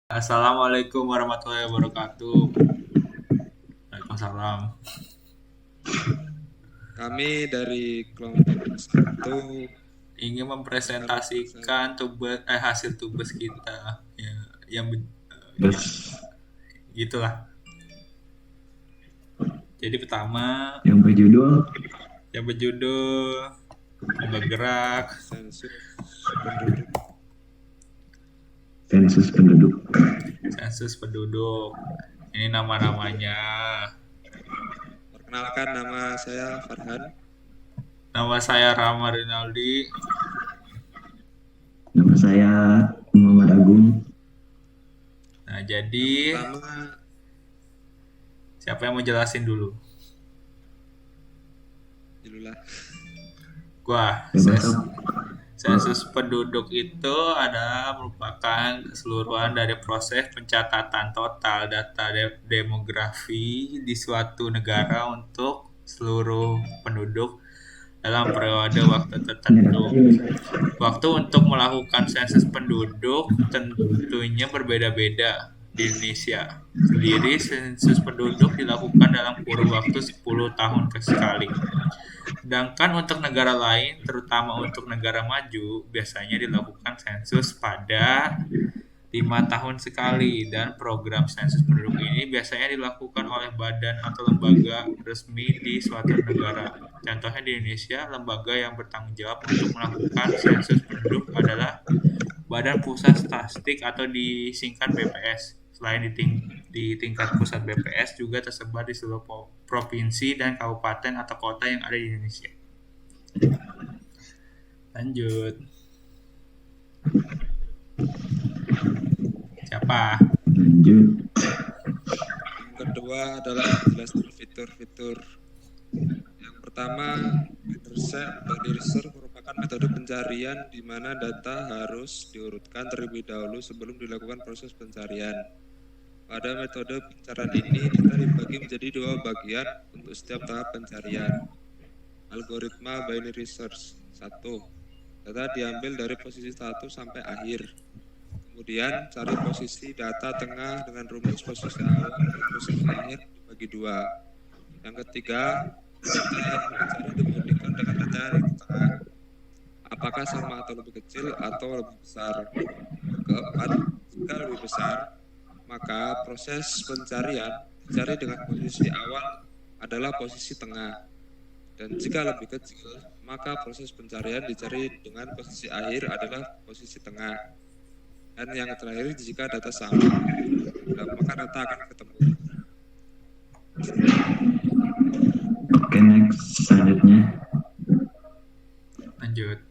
Assalamualaikum warahmatullahi wabarakatuh. Waalaikumsalam. Kami dari kelompok 1 Ingin mempresentasikan hasil tugas kita ya, yang Terus gitulah. Jadi pertama yang berjudul yang berjudul bergerak sensus penduduk. sensus penduduk. sensus penduduk. Ini nama-namanya. Perkenalkan, nama saya Farhan. Nama saya Rama Rinaldi. Nama saya Muhammad Agung. Nah, jadi Pertama, siapa yang mau jelasin dulu? dululah. Gua. Bebas Sob. Sensus penduduk itu adalah merupakan keseluruhan dari proses pencatatan total data demografi di suatu negara untuk seluruh penduduk dalam periode waktu tertentu. Waktu untuk melakukan sensus penduduk tentunya berbeda-beda. Di Indonesia sendiri, sensus penduduk dilakukan dalam kurun waktu 10 tahun sekali. Sedangkan untuk negara lain, terutama untuk negara maju, biasanya dilakukan sensus pada 5 tahun sekali, dan program sensus penduduk ini biasanya dilakukan oleh badan atau lembaga resmi di suatu negara. Contohnya di Indonesia, lembaga yang bertanggung jawab untuk melakukan sensus penduduk adalah Badan Pusat Statistik atau disingkat BPS. Selain di tingkat pusat, BPS juga tersebar di seluruh provinsi dan kabupaten atau kota yang ada di Indonesia. Lanjut. Siapa? Lanjut. Yang kedua adalah menjelaskan fitur-fitur. Yang pertama, body research merupakan metode pencarian di mana data harus diurutkan terlebih dahulu sebelum dilakukan proses pencarian. Pada metode pencarian ini, data dibagi menjadi 2 bagian untuk setiap tahap pencarian. Algoritma binary search 1. Data diambil dari posisi 1 sampai akhir. Kemudian cari posisi data tengah dengan rumus posisi awal dan posisi akhir dibagi 2. Yang ketiga, data yang dicari dibandingkan dengan data yang di tengah. Apakah sama atau lebih kecil atau lebih besar? Keempat, jika lebih besar, maka proses pencarian dicari dengan posisi awal adalah posisi tengah. Dan jika lebih kecil, maka proses pencarian dicari dengan posisi akhir adalah posisi tengah. Dan yang terakhir, jika data sama, maka data akan ketemu. Oke, next selanjutnya. Lanjut.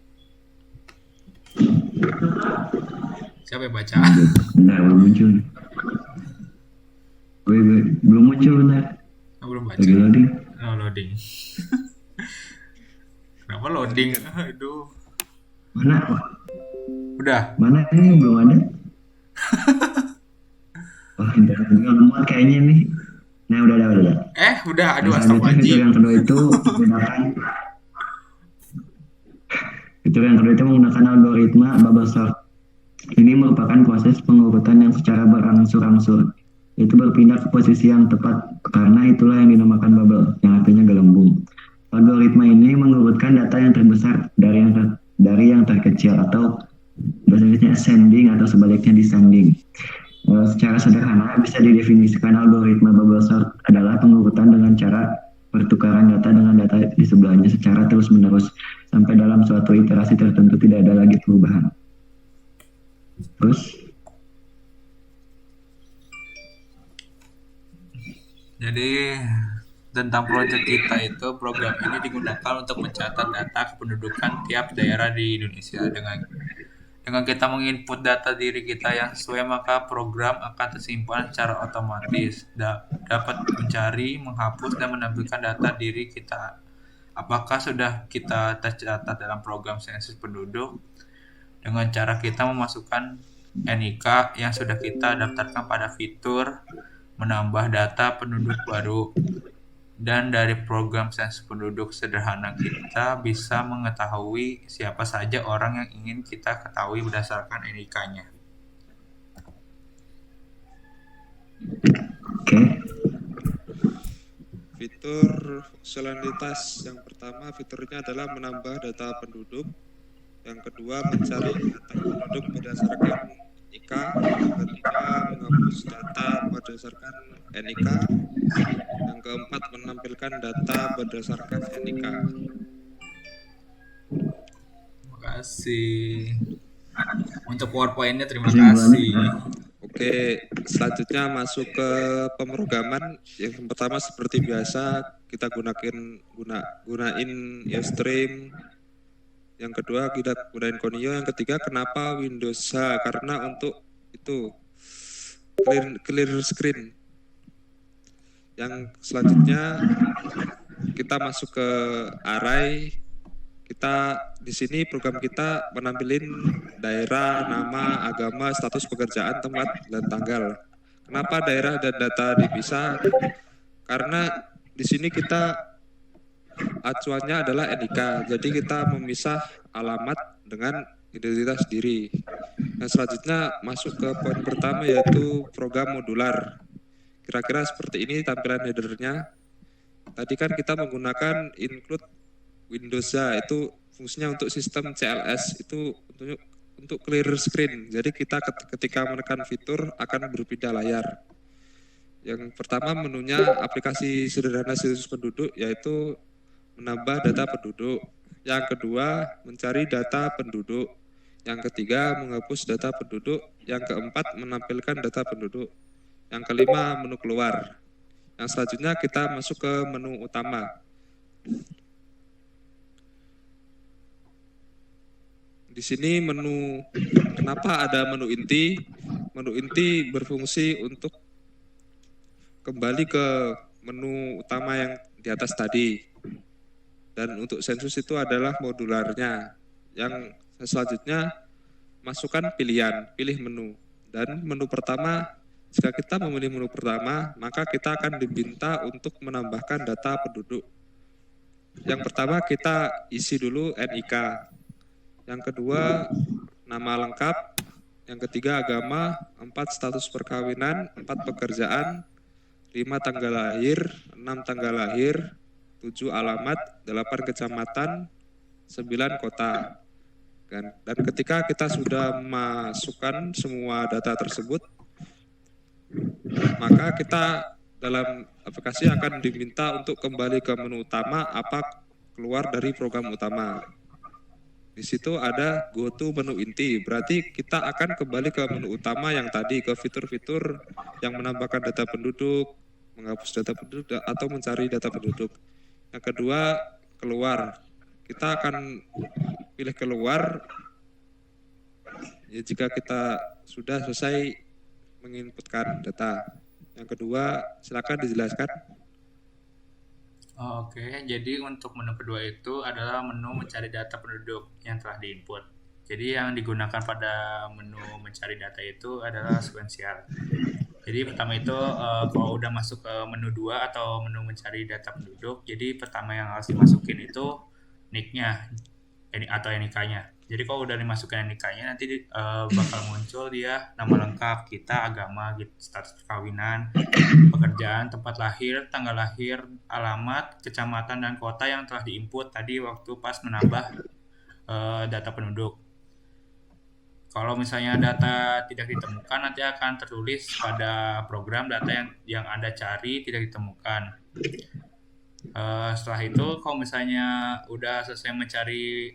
Siapa yang baca? Bentar, belum muncul. Belum muncul, bentar. Belum baca. Lagi loading. Oh, loading. Kenapa loading? Aduh. Mana? Udah. Mana ini belum ada? Oh, internet juga lemot kayaknya nih. Nah, udah. Udah. Aduh, Nah, selanjutnya fitur astagfirullahaladzim. yang kedua itu menggunakan algoritma bubble sort. Ini merupakan proses pengurutan yang secara berangsur-angsur, itu berpindah ke posisi yang tepat, karena itulah yang dinamakan bubble, yang artinya gelembung. Algoritma ini mengurutkan data yang terbesar dari yang terkecil, atau bahasa Inggrisnya ascending atau sebaliknya descending. Secara sederhana bisa didefinisikan algoritma bubble sort adalah pengurutan dengan cara pertukaran data dengan data di sebelahnya secara terus-menerus sampai dalam suatu iterasi tertentu tidak ada lagi perubahan. Terus Jadi tentang proyek kita itu, program ini digunakan untuk mencatat data kependudukan tiap daerah di Indonesia. Dengan kita menginput data diri kita yang sesuai, maka program akan tersimpan secara otomatis, dapat mencari, menghapus, dan menampilkan data diri kita. Apakah sudah kita tercatat dalam program sensus penduduk? Dengan cara kita memasukkan NIK yang sudah kita daftarkan pada fitur menambah data penduduk baru, dan dari program sensus penduduk sederhana kita bisa mengetahui siapa saja orang yang ingin kita ketahui berdasarkan NIK-nya. Oke. Fitur fungsionalitas yang pertama fiturnya adalah menambah data penduduk. Yang kedua mencari data penduduk berdasarkan NIK. Yang ketiga menghapus data berdasarkan NIK. Yang keempat menampilkan data berdasarkan NIK. Terima kasih. Untuk PowerPoint-nya terima Kesimpulannya kasih. Oke, selanjutnya masuk ke pemrograman. Yang pertama seperti biasa kita gunain Ustream. Yang kedua kita gunain Conio. Yang ketiga kenapa Windows H? Karena untuk itu clear screen. Yang selanjutnya kita masuk ke array. Kita di sini program kita menampilin daerah, nama, agama, status pekerjaan, tempat dan tanggal. Kenapa daerah dan data dipisah? Karena di sini kita acuannya adalah NIK. Jadi kita memisah alamat dengan identitas diri. Nah, selanjutnya masuk ke poin pertama yaitu program modular. Kira-kira seperti ini tampilan headernya. Tadi kan kita menggunakan include Windows H, itu fungsinya untuk sistem CLS, itu untuk clear screen. Jadi kita ketika menekan fitur akan berpindah layar. Yang pertama menunya aplikasi sederhana situs penduduk yaitu menambah data penduduk. Yang kedua mencari data penduduk. Yang ketiga menghapus data penduduk. Yang keempat menampilkan data penduduk. Yang kelima menu keluar. Yang selanjutnya kita masuk ke menu utama. Di sini menu, kenapa ada menu inti? Menu inti berfungsi untuk kembali ke menu utama yang di atas tadi. Dan untuk sensus itu adalah modularnya. Yang selanjutnya masukkan pilihan, pilih menu. Dan menu pertama, jika kita memilih menu pertama, maka kita akan diminta untuk menambahkan data penduduk. Yang pertama kita isi dulu NIK. Yang kedua, nama lengkap. Yang ketiga, agama. 4, status perkawinan. 4, pekerjaan. 5, tanggal lahir. 6, tanggal lahir. 7, alamat. 8, kecamatan. 9, kota. Dan ketika kita sudah masukkan semua data tersebut, maka kita dalam aplikasi akan diminta untuk kembali ke menu utama apa keluar dari program utama. Di situ ada go to menu inti, berarti kita akan kembali ke menu utama yang tadi, ke fitur-fitur yang menambahkan data penduduk, menghapus data penduduk, atau mencari data penduduk. Yang kedua, keluar. Kita akan pilih keluar ya jika kita sudah selesai menginputkan data. Yang kedua, silakan dijelaskan. Oke, jadi untuk menu kedua itu adalah menu mencari data penduduk yang telah diinput. Jadi yang digunakan pada menu mencari data itu adalah sequential. Jadi pertama itu kalau udah masuk ke menu 2 atau menu mencari data penduduk, jadi pertama yang harus dimasukin itu nick-nya atau NIK-nya. Jadi kalau udah dimasukin NIK-nya nanti bakal muncul dia nama lengkap kita, agama, status perkawinan, pekerjaan, tempat lahir, tanggal lahir, alamat, kecamatan dan kota yang telah diinput tadi waktu pas menambah data penduduk. Kalau misalnya data tidak ditemukan, nanti akan tertulis pada program data yang Anda cari tidak ditemukan. Setelah itu, kalau misalnya udah selesai mencari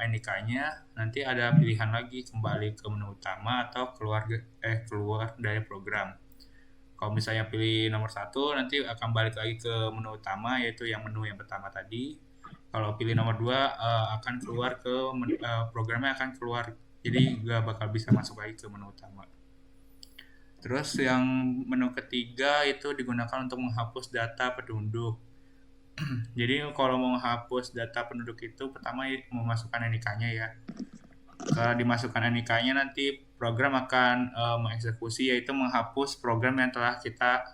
NIK-nya, nanti ada pilihan lagi kembali ke menu utama atau keluar dari program. Kalau misalnya pilih nomor 1, nanti akan balik lagi ke menu utama, yaitu yang menu yang pertama tadi. Kalau pilih nomor 2, akan keluar ke programnya akan keluar, jadi nggak bakal bisa masuk lagi ke menu utama. Terus yang menu ketiga itu digunakan untuk menghapus data penduduk. Jadi kalau mau menghapus data penduduk itu pertama memasukkan NIK-nya ya. Setelah dimasukkan NIK-nya nanti program akan mengeksekusi yaitu menghapus program yang telah kita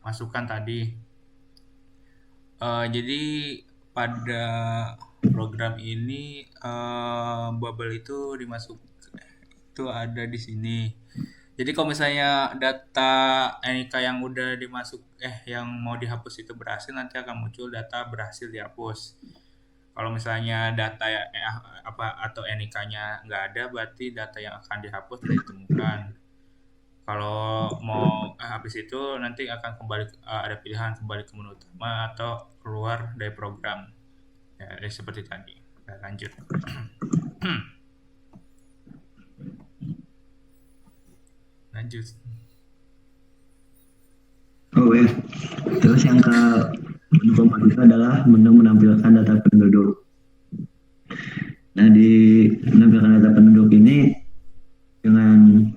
masukkan tadi. Jadi pada program ini bubble itu dimasuk itu ada di sini. Jadi kalau misalnya data NIK yang udah dimasuk yang mau dihapus itu berhasil, nanti akan muncul data berhasil dihapus. Kalau misalnya data apa atau NIK-nya nggak ada, berarti data yang akan dihapus tidak ditemukan. Kalau mau habis itu nanti akan kembali ada pilihan kembali ke menu utama atau keluar dari program. Ya, seperti tadi. Nah, lanjut. Lanjut. Oh ya, terus yang menu keempat itu adalah menu menampilkan data penduduk. Nah, di menampilkan data penduduk ini dengan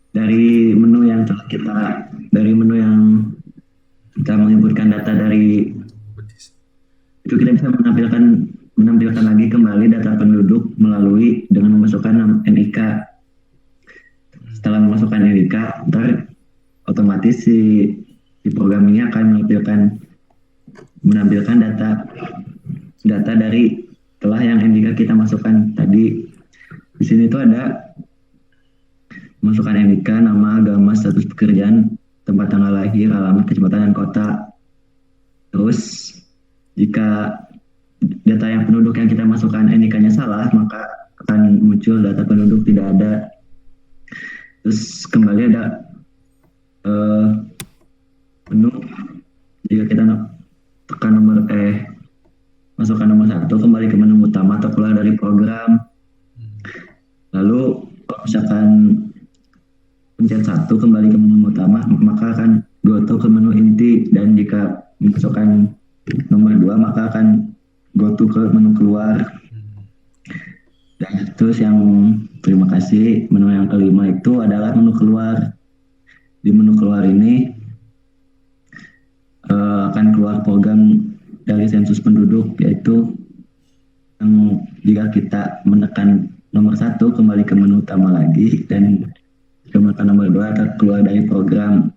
dari menu yang kita menginputkan data dari itu, kita bisa menampilkan lagi kembali data penduduk melalui dengan memasukkan NIK. Setelah memasukkan NIK, ntar otomatis si program ini akan menampilkan data dari setelah yang NIK kita masukkan tadi. Di sini tuh ada masukkan NIK, nama, agama, status pekerjaan, tempat tanggal lahir, alamat, kecamatan, dan kota. Terus jika data yang penduduk yang kita masukkan NIK-nya salah, maka akan muncul data penduduk tidak ada. Terus kembali ada menu jika kita tekan masukkan nomor 1, kembali ke menu utama atau keluar dari program. Lalu kalau misalkan pencet 1 kembali ke menu utama, maka akan go to ke menu inti, dan jika masukkan nomor 2 maka akan go to ke menu keluar. Dan terus yang terima kasih, menu yang kelima itu adalah menu keluar. Di menu keluar ini akan keluar program dari sensus penduduk, yaitu yang jika kita menekan nomor 1 kembali ke menu utama lagi, dan menekan nomor 2 akan keluar dari program.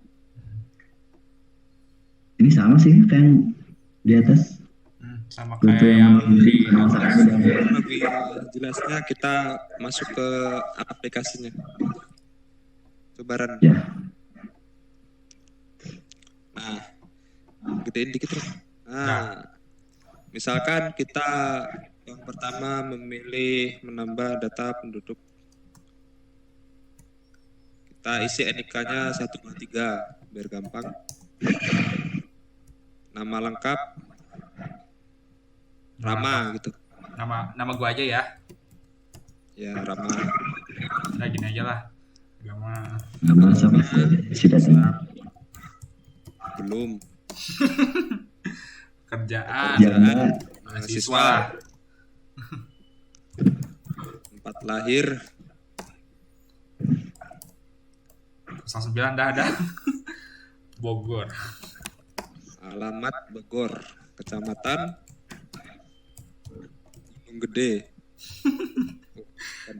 Ini sama sih kayak yang di atas. Sama kayak yang di atas. Lebih jelasnya kita masuk ke aplikasinya. Coba run. Ya. Nah, gedein dikit. Nah, misalkan kita yang pertama memilih menambah data penduduk. Kita isi NIK-nya 1, 2, 3 biar gampang. Nama lengkap Rama gitu. Nama gua aja ya. Ya, Rama. Nah, gini aja lah. Nama sama isi data. Belum. Kerjaan. Mahasiswa. Tempat lahir 09 dah ada. Bogor. Alamat Bogor, kecamatan Gunung Gede.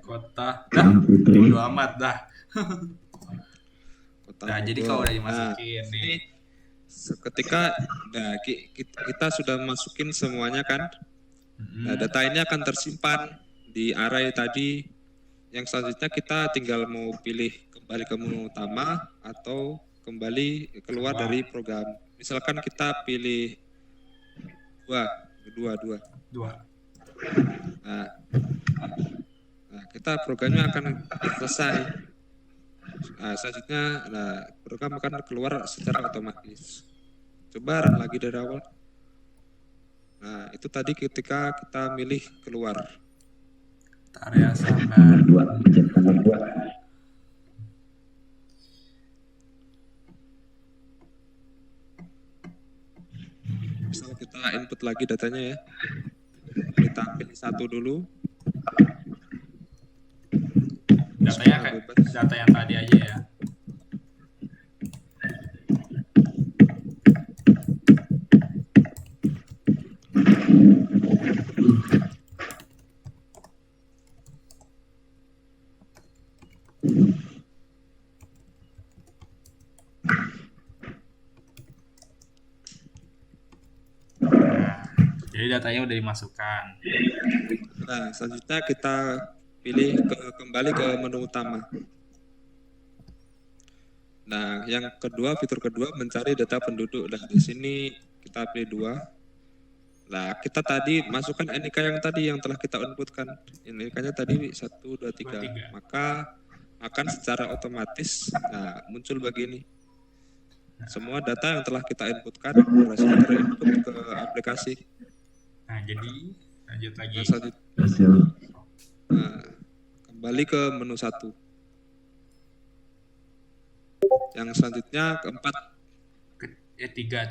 Kota. Bodo amat dah. Kota Nah, Bogor. jadi kalau udah dimasukin nih, seketika kita sudah masukin semuanya kan. Nah, data ini akan tersimpan di array tadi. Yang selanjutnya kita tinggal mau pilih kembali ke menu utama atau kembali keluar dari program. Misalkan kita pilih dua. Nah, kita programnya akan selesai. Nah, selanjutnya program akan keluar secara otomatis. Coba run lagi dari awal. Nah, itu tadi ketika kita milih keluar. area Nomor 2, pencet nomor 2. Misal kita input lagi datanya ya. Kita pilih 1 dulu. datanya kayak data yang tadi aja ya. Jadi datanya udah dimasukkan. Nah, selanjutnya kita kembali ke menu utama. Nah, yang kedua, fitur kedua mencari data penduduk. Nah, di sini kita pilih 2. Nah, kita tadi masukkan NIK yang tadi yang telah kita inputkan. NIK-nya tadi 1, 2, 3. 23. Maka akan secara otomatis muncul begini. Semua data yang telah kita inputkan berhasil terinput ke aplikasi. Nah, jadi lanjut lagi. Nah, selanjutnya, Hasil. kembali ke menu 1. Yang selanjutnya keempat. Ya, 3.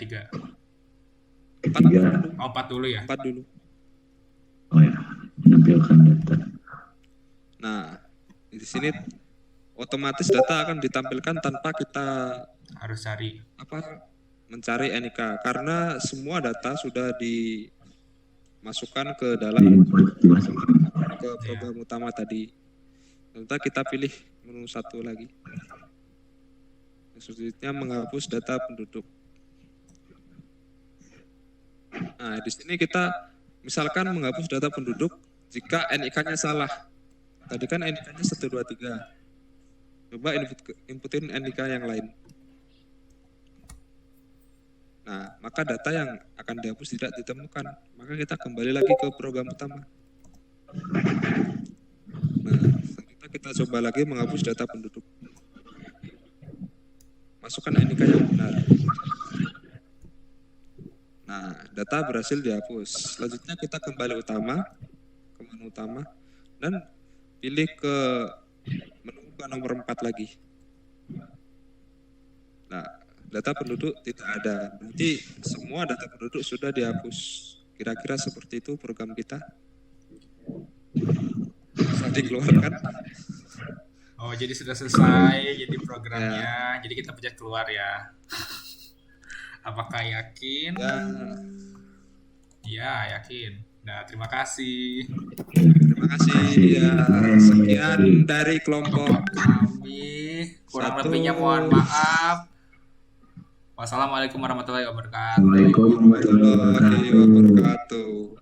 4 Ketiga. dulu. Oh, 4 dulu ya. 4 dulu. Oh ya, menampilkan data. Nah, di sini otomatis data akan ditampilkan tanpa kita Harus cari. mencari NIK, karena semua data sudah dimasukkan ke dalam Dimasukkan. ke program utama tadi. Nanti kita pilih menu 1 lagi. Selanjutnya menghapus data penduduk. Nah, di sini kita misalkan menghapus data penduduk jika NIK-nya salah. Tadi kan NIK-nya 1, 2, 3. Coba inputin NIK yang lain. Nah, maka data yang akan dihapus tidak ditemukan. Maka kita kembali lagi ke program utama. Nah, selanjutnya kita coba lagi menghapus data penduduk. Masukkan NIK yang benar. Nah, data berhasil dihapus. Selanjutnya kita kembali ke menu utama, dan pilih ke menu nomor 4 lagi. Nah, data penduduk tidak ada. Berarti semua data penduduk sudah dihapus. Kira-kira seperti itu program kita. Bisa dikeluarkan. Oh, jadi sudah selesai jadi programnya. Jadi kita pencet keluar ya. Apakah yakin? Ya, yakin. Nah, terima kasih. Terima kasih. Ya, sekian dari kelompok kami. Kurang lebihnya mohon maaf. Wassalamualaikum warahmatullahi wabarakatuh. Waalaikumsalam warahmatullahi wabarakatuh. wabarakatuh.